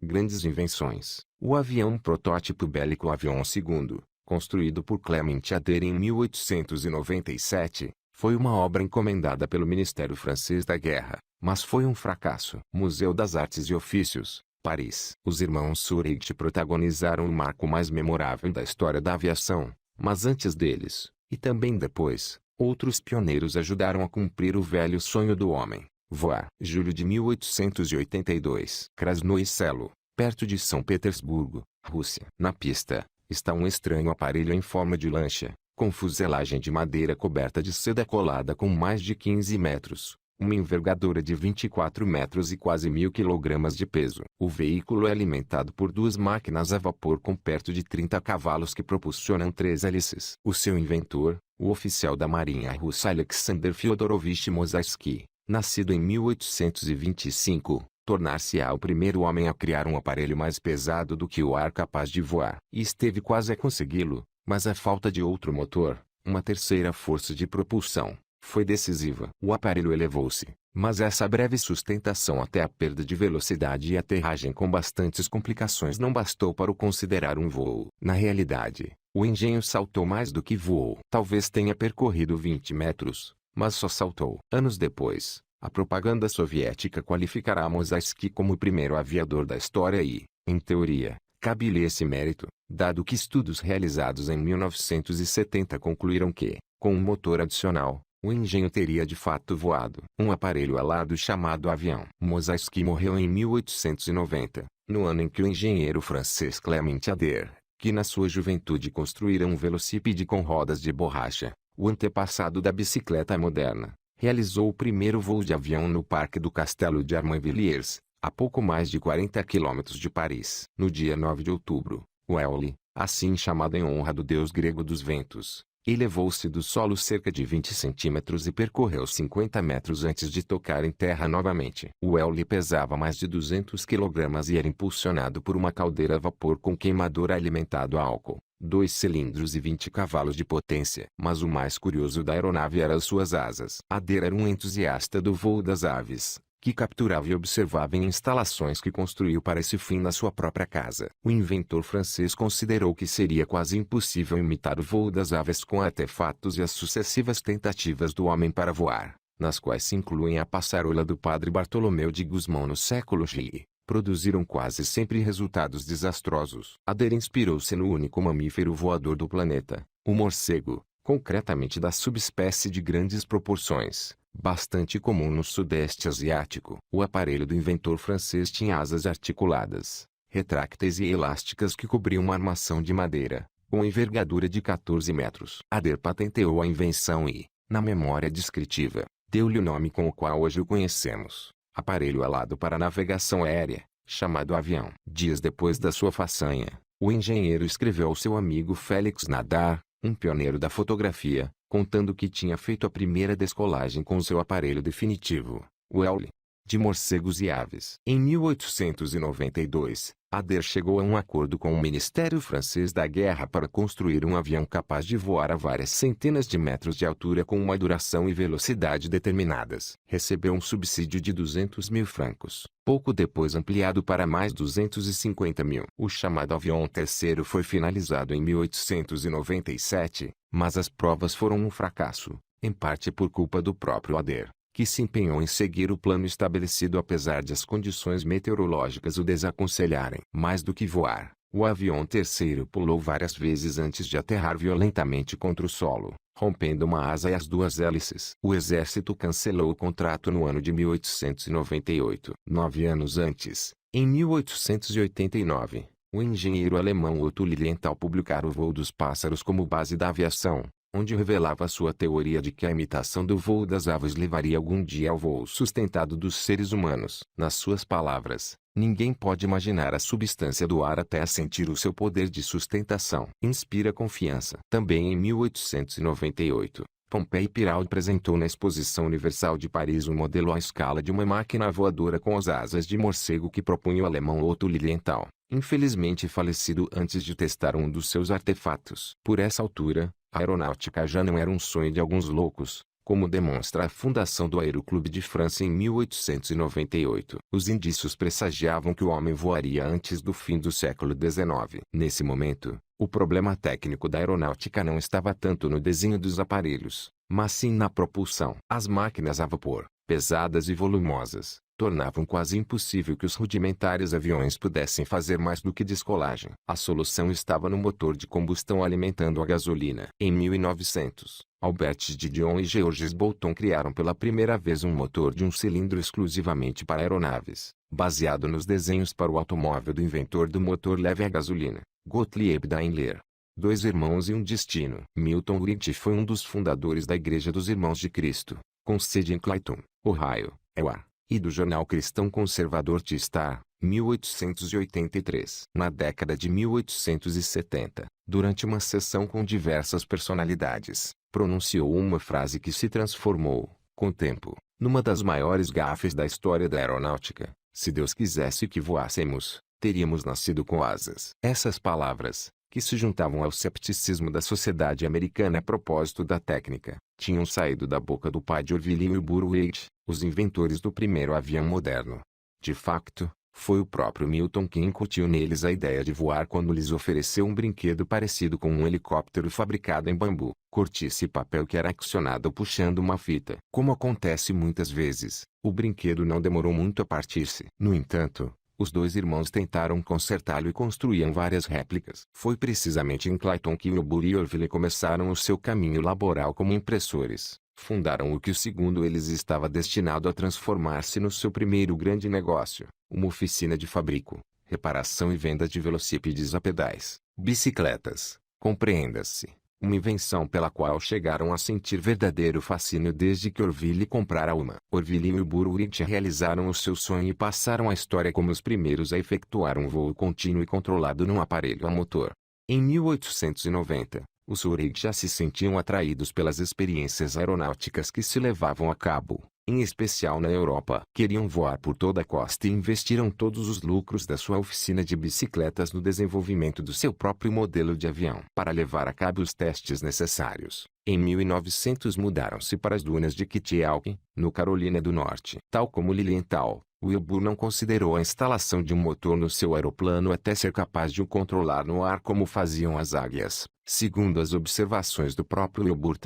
Grandes invenções. O avião protótipo bélico Avião II, construído por Clement Ader em 1897, foi uma obra encomendada pelo Ministério Francês da Guerra, mas foi um fracasso. Museu das Artes e Ofícios, Paris. Os irmãos Surrey protagonizaram o marco mais memorável da história da aviação, mas antes deles, e também depois, outros pioneiros ajudaram a cumprir o velho sonho do homem: voar. Julho de 1882. Krasnoye Selo, perto de São Petersburgo, Rússia. Na pista, está um estranho aparelho em forma de lancha, com fuselagem de madeira coberta de seda colada com mais de 15 metros, uma envergadura de 24 metros e quase 1.000 kg de peso. O veículo é alimentado por duas máquinas a vapor com perto de 30 cavalos que propulsionam 3 hélices. O seu inventor, o oficial da Marinha Russa Alexander Fyodorovich Mosarsky, nascido em 1825, tornar-se-á o primeiro homem a criar um aparelho mais pesado do que o ar capaz de voar. E esteve quase a consegui-lo, mas a falta de outro motor, uma terceira força de propulsão, foi decisiva. O aparelho elevou-se, mas essa breve sustentação até a perda de velocidade e aterragem com bastantes complicações não bastou para o considerar um voo. Na realidade, o engenho saltou mais do que voou. Talvez tenha percorrido 20 metros, mas só saltou. Anos depois, a propaganda soviética qualificará Mosarsky como o primeiro aviador da história e, em teoria, cabe-lhe esse mérito, dado que estudos realizados em 1970 concluíram que, com um motor adicional, o engenho teria de fato voado. Um aparelho alado chamado avião. Mosarsky morreu em 1890, no ano em que o engenheiro francês Clement Ader, que na sua juventude construíra um velocípede com rodas de borracha, o antepassado da bicicleta moderna, realizou o primeiro voo de avião no Parque do Castelo de Armand-Villiers, a pouco mais de 40 quilômetros de Paris. No dia 9 de outubro, o Éole, assim chamado em honra do deus grego dos ventos, elevou-se do solo cerca de 20 centímetros e percorreu 50 metros antes de tocar em terra novamente. O Éole pesava mais de 200 kg e era impulsionado por uma caldeira a vapor com queimador alimentado a álcool, 2 cilindros e 20 cavalos de potência. Mas o mais curioso da aeronave eram as suas asas. Ader era um entusiasta do voo das aves, que capturava e observava em instalações que construiu para esse fim na sua própria casa. O inventor francês considerou que seria quase impossível imitar o voo das aves com artefatos e as sucessivas tentativas do homem para voar, nas quais se incluem a passarola do padre Bartolomeu de Gusmão no século XI, produziram quase sempre resultados desastrosos. Ader inspirou-se no único mamífero voador do planeta, o morcego, concretamente da subespécie de grandes proporções, bastante comum no sudeste asiático. O aparelho do inventor francês tinha asas articuladas, retrácteis e elásticas que cobriam uma armação de madeira, com envergadura de 14 metros. Ader patenteou a invenção e, na memória descritiva, deu-lhe o nome com o qual hoje o conhecemos: aparelho alado para navegação aérea, chamado avião. Dias depois da sua façanha, o engenheiro escreveu ao seu amigo Félix Nadar, um pioneiro da fotografia, contando que tinha feito a primeira descolagem com seu aparelho definitivo, o Éole, de morcegos e aves. Em 1892, Ader chegou a um acordo com o Ministério Francês da Guerra para construir um avião capaz de voar a várias centenas de metros de altura com uma duração e velocidade determinadas. Recebeu um subsídio de 200 mil francos, pouco depois ampliado para mais 250 mil. O chamado Avião III foi finalizado em 1897, mas as provas foram um fracasso, em parte por culpa do próprio Ader, que se empenhou em seguir o plano estabelecido apesar de as condições meteorológicas o desaconselharem. Mais do que voar, o Avião III pulou várias vezes antes de aterrar violentamente contra o solo, rompendo uma asa e as duas hélices. O exército cancelou o contrato no ano de 1898. 9 anos antes, em 1889, o engenheiro alemão Otto Lilienthal publicara O Voo dos Pássaros como base da aviação, onde revelava sua teoria de que a imitação do voo das aves levaria algum dia ao voo sustentado dos seres humanos. Nas suas palavras, ninguém pode imaginar a substância do ar até sentir o seu poder de sustentação. Inspira confiança. Também em 1898, Pompei Piraldi apresentou na Exposição Universal de Paris um modelo à escala de uma máquina voadora com as asas de morcego que propunha o alemão Otto Lilienthal, infelizmente falecido antes de testar um dos seus artefatos. Por essa altura, a aeronáutica já não era um sonho de alguns loucos, como demonstra a fundação do Aeroclube de França em 1898. Os indícios pressagiavam que o homem voaria antes do fim do século XIX. Nesse momento, o problema técnico da aeronáutica não estava tanto no desenho dos aparelhos, mas sim na propulsão. As máquinas a vapor, pesadas e volumosas, tornavam quase impossível que os rudimentares aviões pudessem fazer mais do que descolagem. A solução estava no motor de combustão alimentando a gasolina. Em 1900, Albert de Dion e Georges Boulton criaram pela primeira vez um motor de um cilindro exclusivamente para aeronaves, baseado nos desenhos para o automóvel do inventor do motor leve a gasolina, Gottlieb Daimler. Dois irmãos e um destino. Milton Wright foi um dos fundadores da Igreja dos Irmãos de Cristo, com sede em Clayton, Ohio, USA, e do jornal cristão conservador The Star, 1883. Na década de 1870, durante uma sessão com diversas personalidades, pronunciou uma frase que se transformou, com o tempo, numa das maiores gafes da história da aeronáutica: se Deus quisesse que voássemos, teríamos nascido com asas. Essas palavras, que se juntavam ao cepticismo da sociedade americana a propósito da técnica, tinham saído da boca do pai de Orville e Wilbur Wright, os inventores do primeiro avião moderno. De facto, foi o próprio Milton que incutiu neles a ideia de voar quando lhes ofereceu um brinquedo parecido com um helicóptero fabricado em bambu, cortiça e papel que era acionado puxando uma fita. Como acontece muitas vezes, o brinquedo não demorou muito a partir-se. No entanto, os dois irmãos tentaram consertá-lo e construíam várias réplicas. Foi precisamente em Clayton que Wilbur e Orville começaram o seu caminho laboral como impressores. Fundaram o que segundo eles estava destinado a transformar-se no seu primeiro grande negócio, uma oficina de fabrico, reparação e venda de velocípedes a pedais, bicicletas, compreenda-se. Uma invenção pela qual chegaram a sentir verdadeiro fascínio desde que Orville comprara uma. Orville e Wilbur Wright realizaram o seu sonho e passaram à história como os primeiros a efetuar um voo contínuo e controlado num aparelho a motor. Em 1890, os Wright já se sentiam atraídos pelas experiências aeronáuticas que se levavam a cabo, em especial na Europa. Queriam voar por toda a costa e investiram todos os lucros da sua oficina de bicicletas no desenvolvimento do seu próprio modelo de avião. Para levar a cabo os testes necessários, em 1900 mudaram-se para as dunas de Kittiawah, no Carolina do Norte. Tal como Lilienthal, Wilbur não considerou a instalação de um motor no seu aeroplano até ser capaz de o controlar no ar como faziam as águias, segundo as observações do próprio Wilbur.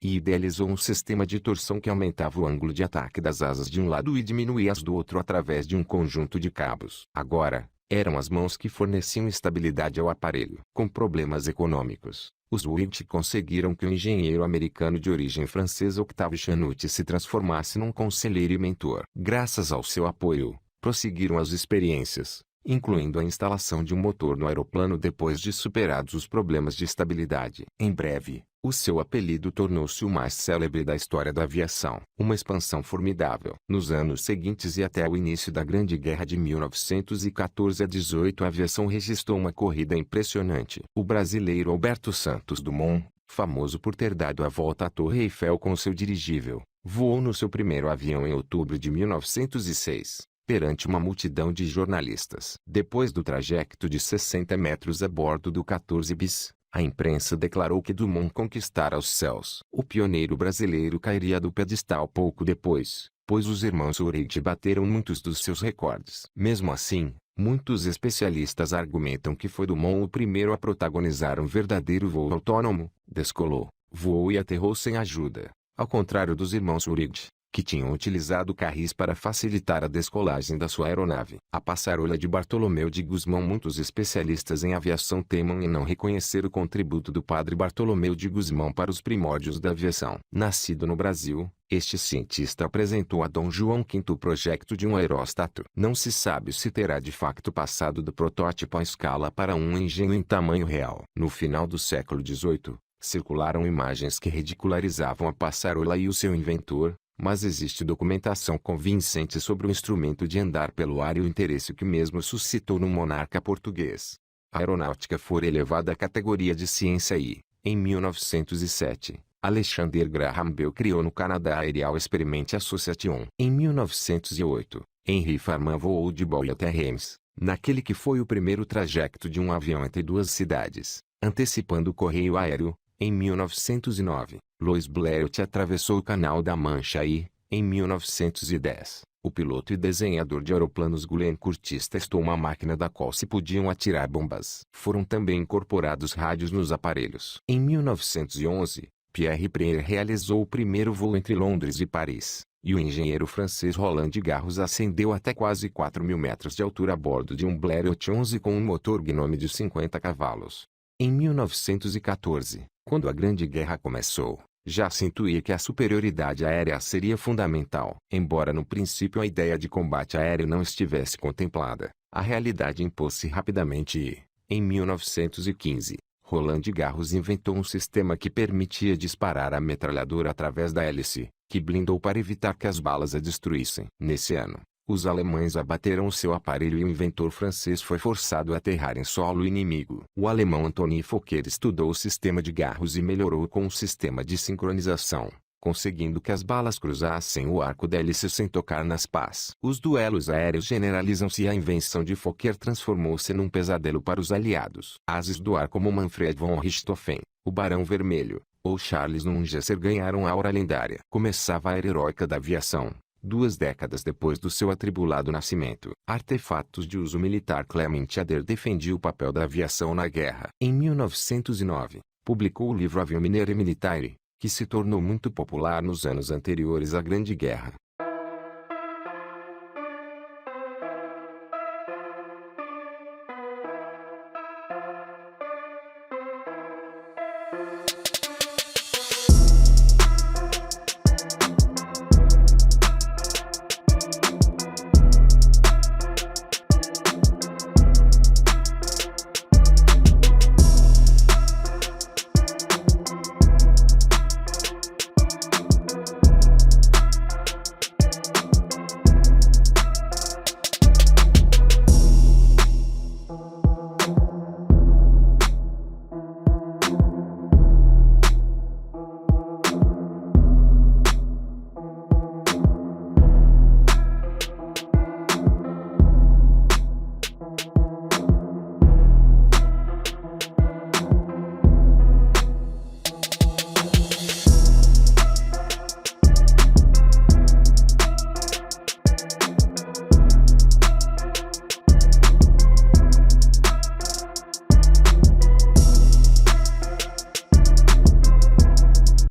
E idealizou um sistema de torção que aumentava o ângulo de ataque das asas de um lado e diminuía as do outro através de um conjunto de cabos. Agora, eram as mãos que forneciam estabilidade ao aparelho. Com problemas econômicos, os Wright conseguiram que o engenheiro americano de origem francesa Octave Chanute se transformasse num conselheiro e mentor. Graças ao seu apoio, prosseguiram as experiências, incluindo a instalação de um motor no aeroplano depois de superados os problemas de estabilidade. Em breve, o seu apelido tornou-se o mais célebre da história da aviação. Uma expansão formidável. Nos anos seguintes e até o início da Grande Guerra de 1914 a 18, a aviação registrou uma corrida impressionante. O brasileiro Alberto Santos Dumont, famoso por ter dado a volta à Torre Eiffel com seu dirigível, voou no seu primeiro avião em outubro de 1906. Perante uma multidão de jornalistas. Depois do trajeto de 60 metros a bordo do 14 bis, a imprensa declarou que Dumont conquistara os céus. O pioneiro brasileiro cairia do pedestal pouco depois, pois os irmãos Wright bateram muitos dos seus recordes. Mesmo assim, muitos especialistas argumentam que foi Dumont o primeiro a protagonizar um verdadeiro voo autônomo. Descolou, voou e aterrou sem ajuda, ao contrário dos irmãos Wright, que tinham utilizado carris para facilitar a descolagem da sua aeronave. A passarola de Bartolomeu de Gusmão. Muitos especialistas em aviação teimam em não reconhecer o contributo do padre Bartolomeu de Gusmão para os primórdios da aviação. Nascido no Brasil, este cientista apresentou a Dom João V o projeto de um aerostat. Não se sabe se terá de facto passado do protótipo à escala para um engenho em tamanho real. No final do século XVIII, circularam imagens que ridicularizavam a passarola e o seu inventor, mas existe documentação convincente sobre o instrumento de andar pelo ar e o interesse que mesmo suscitou no monarca português. A aeronáutica foi elevada à categoria de ciência e, em 1907, Alexander Graham Bell criou no Canadá a Aerial Experiment Association. Em 1908, Henry Farman voou de Bowie até Reims, naquele que foi o primeiro trajeto de um avião entre duas cidades, antecipando o correio aéreo. Em 1909, Louis Blériot atravessou o Canal da Mancha e, em 1910, o piloto e desenhador de aeroplanos Gulliam Curtis testou uma máquina da qual se podiam atirar bombas. Foram também incorporados rádios nos aparelhos. Em 1911, Pierre Prairie realizou o primeiro voo entre Londres e Paris, e o engenheiro francês Roland Garros ascendeu até quase 4.000 metros de altura a bordo de um Blériot 11 com um motor Gnome de 50 cavalos. Em 1914, quando a Grande Guerra começou, já se intuía que a superioridade aérea seria fundamental. Embora no princípio a ideia de combate aéreo não estivesse contemplada, a realidade impôs-se rapidamente e, em 1915, Roland Garros inventou um sistema que permitia disparar a metralhadora através da hélice, que blindou para evitar que as balas a destruíssem. Nesse ano, os alemães abateram seu aparelho e o inventor francês foi forçado a aterrar em solo inimigo. O alemão Antony Fokker estudou o sistema de Garros e melhorou com um sistema de sincronização, conseguindo que as balas cruzassem o arco da hélice sem tocar nas pás. Os duelos aéreos generalizam-se e a invenção de Fokker transformou-se num pesadelo para os aliados. Ases do ar como Manfred von Richthofen, o Barão Vermelho, ou Charles Nungesser ganharam aura lendária. Começava a era heróica da aviação. 2 décadas depois do seu atribulado nascimento, artefatos de uso militar Clement Ader defendia o papel da aviação na guerra. Em 1909, publicou o livro Avion Militaire, que se tornou muito popular nos anos anteriores à Grande Guerra.